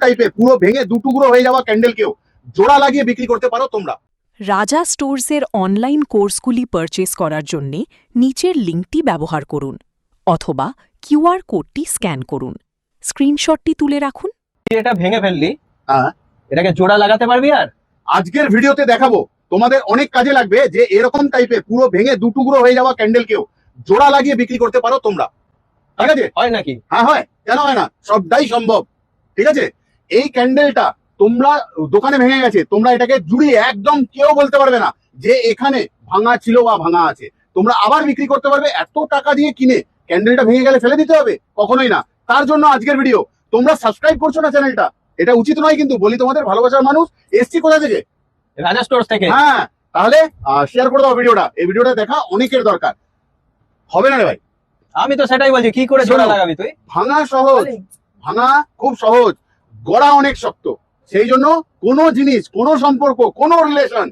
টাইপের পুরো ভেঙে দুটুকরো হয়ে যাওয়া ক্যান্ডেলকেও জোড়া লাগিয়ে বিক্রি করতে পারো তোমরা। রাজা স্টোর্সের অনলাইন কোর্সগুলি পারচেস করার জন্য নিচের লিঙ্কটি ব্যবহার করুন অথবা কিউআর কোডটি স্ক্যান করুন। স্ক্রিনশটটি তুলে রাখুন। এটা ভেঙে ফেললি, হ্যাঁ, এটাকে জোড়া লাগাতে পারবি? আর আজকের ভিডিওতে দেখাবো তোমাদের অনেক কাজে লাগবে যে এরকম টাইপের পুরো ভেঙে দুটুকরো হয়ে যাওয়া ক্যান্ডেলকেও জোড়া লাগিয়ে বিক্রি করতে পারো তোমরা। ঠিক আছে? হয় নাকি? হ্যাঁ হয়, কেন হয় না, সবটাই সম্ভব। ঠিক আছে, এই ক্যান্ডেলটা তোমরা দোকানে ভেঙে গেছে, তোমরা এটাকে জুড়িয়ে একদম কেউ বলতে পারবে না যে এখানে ভাঙা ছিল বা ভাঙা আছে। তোমরা আবার বিক্রি করতে পারবে। এত টাকা দিয়ে কিনে ক্যান্ডেলটা ভেঙে গেলে ফেলে দিতে হবে? কখনোই না। তার জন্য আজকের ভিডিও। তোমরা সাবস্ক্রাইব করছো না চ্যানেলটা, এটা উচিত নয় কিন্তু। বলি তোমাদের ভালোবাসার মানুষ, এসছি কোথা থেকে? রাজা স্টোর্স থেকে। হ্যাঁ, তাহলে শেয়ার করে দাও ভিডিওটা। এই ভিডিওটা দেখা অনেকের দরকার। হবে না রে ভাই? আমি তো সেটাই বলছি, কি করে জোড়া লাগাবি তুই? ভাঙা সহজ, ভাঙা খুব সহজ, গড়া অনেক শক্ত। সেই জন্য কোনো জিনিস, কোনো সম্পর্ক, কোনো রিলেশন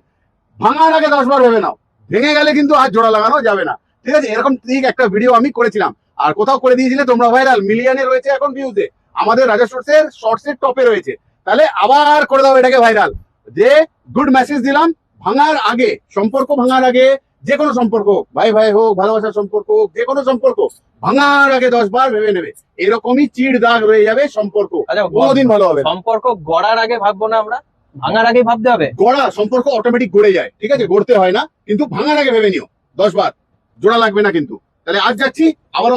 ভাঙার আগে 10 বার ভেবে নাও। ভেঙে গেলে কিন্তু আর জোড়া লাগানো যাবে না। ঠিক আছে, এরকম ঠিক একটা ভিডিও আমি করেছিলাম, আর কোথাও করে দিয়েছিলে তোমরা ভাইরাল, মিলিয়নে রয়েছে এখন ভিউতে। আমাদের রাজা স্টোর্সের শর্টসের টপে রয়েছে। তাহলে আবার করে দাও এটাকে ভাইরাল, যে গুড মেসেজ দিলাম। ভাঙার আগে, সম্পর্ক ভাঙার আগে, যে কোনো সম্পর্ক, ভাই ভাই হোক, ভালোবাসার সম্পর্ক হোক, যে কোনো সম্পর্ক ভাঙার আগে 10 বার ভেবে নেবে। এরকমই চিড় দাগ রয়ে যাবে সম্পর্ক, কোনোদিন ভালো হবে না। সম্পর্ক গড়ার আগে ভাববো না আমরা, ভাঙার আগে ভাবতে হবে। গড়া সম্পর্ক অটোমেটিক গড়ে যায়, ঠিক আছে, গড়তে হয় না, কিন্তু ভাঙার আগে ভেবে নিও 10 বার, জোড়া লাগবে না কিন্তু। তাহলে আজ যাচ্ছি, আবারও